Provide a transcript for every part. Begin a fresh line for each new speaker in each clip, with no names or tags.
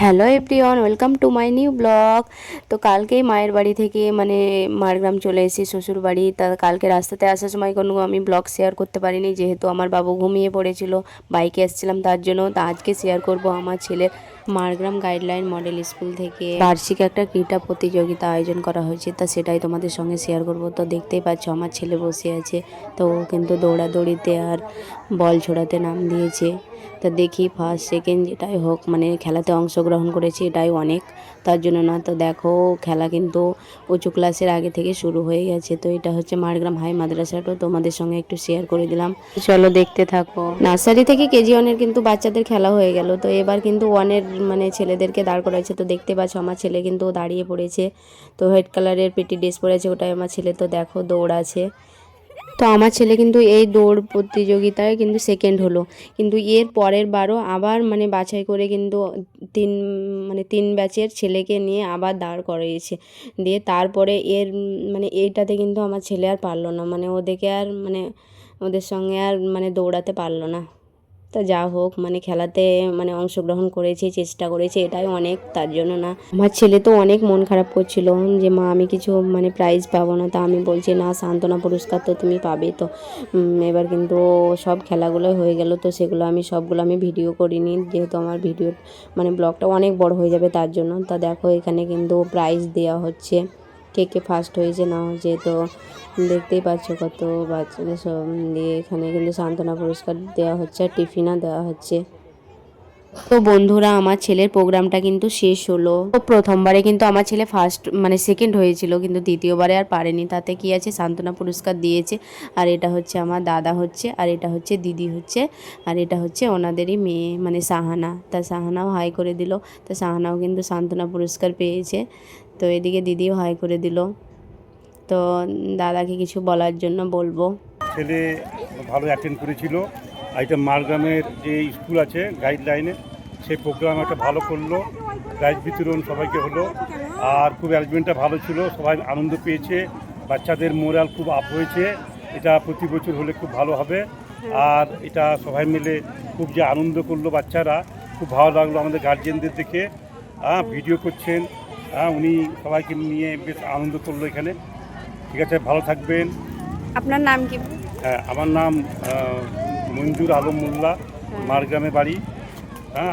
Hello everyone, welcome to my new blog. তো কালকেই মায়ের বাড়ি থেকে মারগ্রাম চলে এসেছি, শ্বশুর বাড়ি। তা কালকে রাস্তাতে আসার সময় কোনো আমি ব্লগ শেয়ার করতে পারিনি, যেহেতু আমার বাবু ঘুমিয়ে পড়েছিল, বাইকে এসেছিলাম তার জন্য। তা আজকে শেয়ার করব আমার ছেলের মারগ্রাম গাইডলাইন মডেল স্কুল থেকে বার্ষিক একটা ক্রীড়া প্রতিযোগিতা আয়োজন করা হয়েছে। তা সেটাই তোমাদের সঙ্গে শেয়ার করব। তো দেখতেই পাচ্ছ আমার ছেলে বসে আছে, তো ও কিন্তু দৌড়াদৌড়িতে আর বল ছোড়াতে নাম দিয়েছে। তা দেখি ফার্স্ট সেকেন্ড যেটাই হোক, খেলাতে অংশগ্রহণ করেছি, এটাই অনেক, তার জন্য না। তো দেখো খেলা কিন্তু উঁচু ক্লাসের আগে থেকে শুরু হয়ে গেছে। তো এটা হচ্ছে মারগ্রাম হাই মাদ্রাসাটাও তোমাদের সঙ্গে একটু শেয়ার করে দিলাম, চলো দেখতে থাকো। নার্সারি থেকে কেজি ওয়ানের কিন্তু বাচ্চাদের খেলা হয়ে গেল, তো এবার কিন্তু ওয়ানের ছেলেদেরকে দাঁড় করাচ্ছে। তো দেখতে পাচ্ছ আমার ছেলে কিন্তু দাঁড়িয়ে পড়েছে, তো হোয়াইট কালারের পেটি ড্রেস পরেছে, ওটাই আমার ছেলে। তো দেখো দৌড়াচ্ছে। তো আমার ছেলে কিন্তু এই দৌড় প্রতিযোগিতায় কিন্তু সেকেন্ড হলো, কিন্তু এর পরের বারও আবার বাছাই করে কিন্তু তিন তিন ব্যাচের ছেলেকে নিয়ে আবার দাঁড় করিয়েছে। দিয়ে তারপরে এইটাতে কিন্তু আমার ছেলে আর পারলো না, ওদেরকে আর ওদের সঙ্গে আর দৌড়াতে পারলো না। তা যা হোক, খেলাতে অংশগ্রহণ করেছে, চেষ্টা করেছে, এটাই অনেক, তার জন্য না। আমার ছেলে তো অনেক মন খারাপ করছিল যে মা আমি কিছু প্রাইজ পাবো না। তা আমি বলছি না, সান্ত্বনা পুরস্কার তো তুমি পাবে। তো এবার কিন্তু সব খেলাগুলোই হয়ে গেল, তো সেগুলো সবগুলো আমি ভিডিও করিনি, যেহেতু আমার ভিডিও ব্লগটা অনেক বড় হয়ে যাবে তার জন্য। তা দেখো এখানে কিন্তু প্রাইজ দেওয়া হচ্ছে, কে কে ফার্স্ট হয়েছে না হয়েছে। তো দেখতেই পাচ্ছ কত বাচ্চাদের সব দিয়ে এখানে কিন্তু সান্ত্বনা পুরস্কার দেওয়া হচ্ছে আর টিফিনও দেওয়া হচ্ছে। তো বন্ধুরা, আমার ছেলের প্রোগ্রামটা কিন্তু শেষ হলো। তো প্রথমবারে কিন্তু আমার ছেলে ফার্স্ট সেকেন্ড হয়েছিল, কিন্তু দ্বিতীয়বারে আর পারেনি। তাতে কি আছে, সান্ত্বনা পুরস্কার দিয়েছে। আর এটা হচ্ছে আমার দাদা হচ্ছে, আর এটা হচ্ছে দিদি হচ্ছে, আর এটা হচ্ছে ওনাদেরই মেয়ে সাহানা। তা সাহানাও হাই করে দিল। তা সাহানাও কিন্তু সান্ত্বনা পুরস্কার পেয়েছে। তো এদিকে দিদিও হাই করে দিল। তো দাদাকে কিছু বলার জন্য বলবো।
ছেলে ভালো অ্যাটেন্ড করেছিল। আর এটা মারগ্রামের যে স্কুল আছে গাইডলাইনে, সেই প্রোগ্রাম একটা ভালো করলো, প্রাইজ বিতরণ সবাইকে হলো। আর খুব অ্যারেঞ্জমেন্টটা ভালো ছিল, সবাই আনন্দ পেয়েছে, বাচ্চাদের মোরাল খুব আপ হয়েছে। এটা প্রতি বছর হলে খুব ভালো হবে। আর এটা সবাই মিলে খুব যে আনন্দ করলো বাচ্চারা, খুব ভালো লাগলো আমাদের গার্জিয়ানদের দেখে। ভিডিও করছেন, উনি সবাইকে নিয়ে বেশ আনন্দ করলো এখানে। ঠিক আছে, ভালো থাকবেন।
আপনার নাম কি?
হ্যাঁ, আমার নাম মঞ্জুর আলম মোল্লা, মারগ্রামে বাড়ি।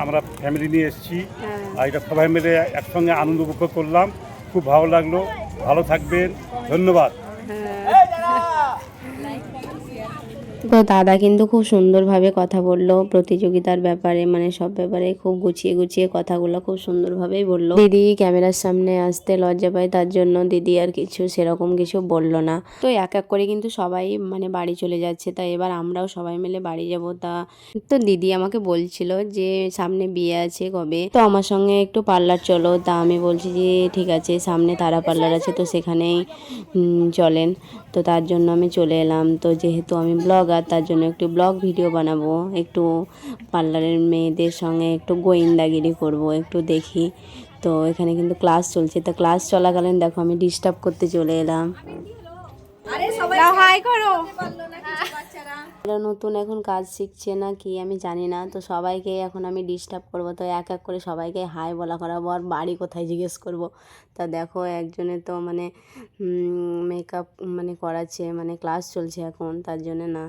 আমরা ফ্যামিলি নিয়ে এসেছি, আর এটা সবাই মিলে একসঙ্গে আনন্দ উপভোগ করলাম, খুব ভালো লাগলো। ভালো থাকবেন, ধন্যবাদ।
তো দাদা কিন্তু খুব সুন্দরভাবে কথা বললো প্রতিযোগিতার ব্যাপারে, সব ব্যাপারে খুব গুছিয়ে গুছিয়ে কথাগুলো খুব সুন্দরভাবেই বললো। দিদি ক্যামেরার সামনে আসতে লজ্জা পায়, তার জন্য দিদি আর কিছু সেরকম কিছু বললো না। তো এক এক করে কিন্তু সবাই বাড়ি চলে যাচ্ছে। তা এবার আমরাও সবাই মিলে বাড়ি যাব। তো দিদি আমাকে বলছিল যে সামনে বিয়ে আছে কবে, তো আমার সঙ্গে একটু পার্লার চলো। তা আমি বলছি যে ঠিক আছে, সামনে তারা পার্লার আছে, তো সেখানেই চলেন। তো তার জন্য আমি চলে এলাম। তো যেহেতু আমি ব্লগার, তার জন্য একটু ব্লগ ভিডিও বানাবো, একটু পার্লারের মেয়েদের সঙ্গে একটু গোয়েন্দাগিরি করব, একটু দেখি। তো এখানে কিন্তু ক্লাস চলছে, তো ক্লাস চলাকালীন দেখো আমি ডিস্টার্ব করতে চলে এলাম। হাই করো। ওরা নতুন এখন কাজ শিখছে না কি আমি জানি না, তো সবাইকে এখন আমি ডিস্টার্ব করবো। তো এক এক করে সবাইকে হাই বলা করাবো, আর বাড়ি কোথায় জিজ্ঞেস করব। তা দেখো একজনে তো মেকআপ করাচ্ছে, ক্লাস চলছে এখন, তার জন্য না।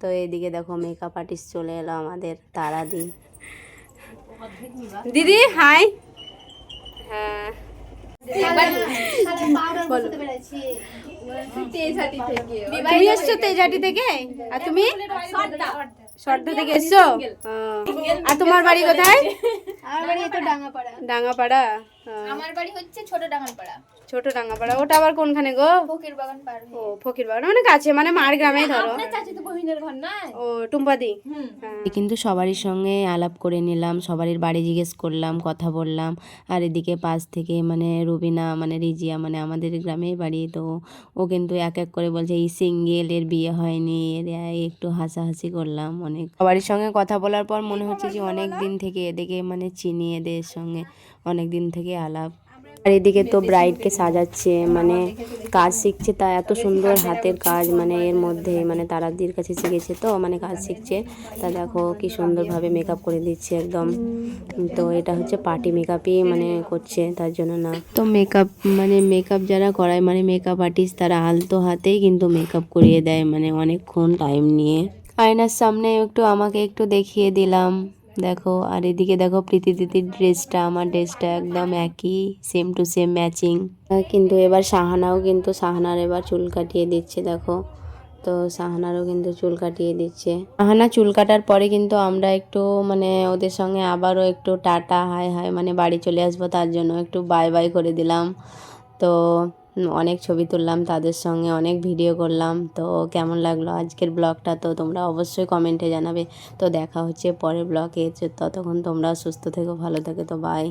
তো এইদিকে দেখো মেকআপ আর্টিস্ট চলে এলো আমাদের, তারা দিদি হাই। হ্যাঁ তুমি এসছো তেজাটি থেকে, আর তুমি সর্দা থেকে এসছো। আর তোমার বাড়ি কোথায়?
আমার বাড়ি তো ডাঙ্গাপাড়া।
ডাঙ্গাপাড়া।
আমার বাড়ি হচ্ছে ছোট ডাঙ্গাপাড়া।
ছোট ডাঙ্গাপাড়া, ওটা আবার কোনখানে গো?
ফকির বাগান পার
ও ফকির বাগান, কাছে, মারগ্রামে ধরো।
আপনার চাচি তো বহিনের ঘর না?
ও টুম্পাদি। কিন্তু সবারই সঙ্গে আলাপ করে নিলাম, সবারই বাড়ি জিজ্ঞেস করলাম, কথা বললাম। আর এদিকে পাশ থেকে রুবিনা রিজিয়া আমাদের গ্রামেই বাড়ি। তো ও কিন্তু এক এক করে বলছে এই সিঙ্গেল, এর বিয়ে হয়নি, এর একটু হাসাহাসি করলাম অনেক। সবারই সঙ্গে কথা বলার পর মনে হচ্ছে যে অনেক দিন থেকে এদিকে চিনি, এদের সঙ্গে অনেক দিন থেকে আলাপ। আর এদিকে তো ব্রাইডকে সাজাচ্ছে, মানে কাজ শিখছে, তা এত সুন্দর হাতের কাজ, মানে এর মধ্যে মানে তারাদির কাছে শিখেছে তো, মানে কাজ শিখছে। তা দেখো কি সুন্দরভাবে মেকআপ করে দিচ্ছে একদম। তো এটা হচ্ছে পার্টি মেকআপই মানে করছে, তার জন্য না তো মেকআপ, মানে মেকআপ যারা করায় মানে মেকআপ আর্টিস্ট, তারা আলতো হাতেই কিন্তু মেকআপ করিয়ে দেয়, মানে অনেকক্ষণ টাইম নিয়ে। আয়নার সামনে একটু আমাকে একটু দেখিয়ে দিলাম, দেখো। আর এদিকে দেখো প্রীতি দিদির ড্রেসটা, আমার ড্রেসটা একদম একই, সেম টু সেম ম্যাচিং। কিন্তু এবার সাহানাও কিন্তু, সাহানার এবার চুল কাটিয়ে দিচ্ছে দেখো। তো সাহানারও কিন্তু চুল কাটিয়ে দিচ্ছে। সাহানা চুল কাটার পরে কিন্তু আমরা একটু মানে ওদের সঙ্গে আবারও একটু টাটা হাই হাই মানে বাড়ি চলে আসবো, তার জন্য একটু বাই বাই করে দিলাম। তো অনেক ছবি তুললাম তাদের সঙ্গে, অনেক ভিডিও করলাম। তো কেমন লাগলো আজকের ব্লগটা, তো তোমরা অবশ্যই কমেন্টে জানাবে। তো দেখা হচ্ছে পরের ব্লগে, ততক্ষণ তোমরা সুস্থ থেকো, ভালো থেকো, তো বাই।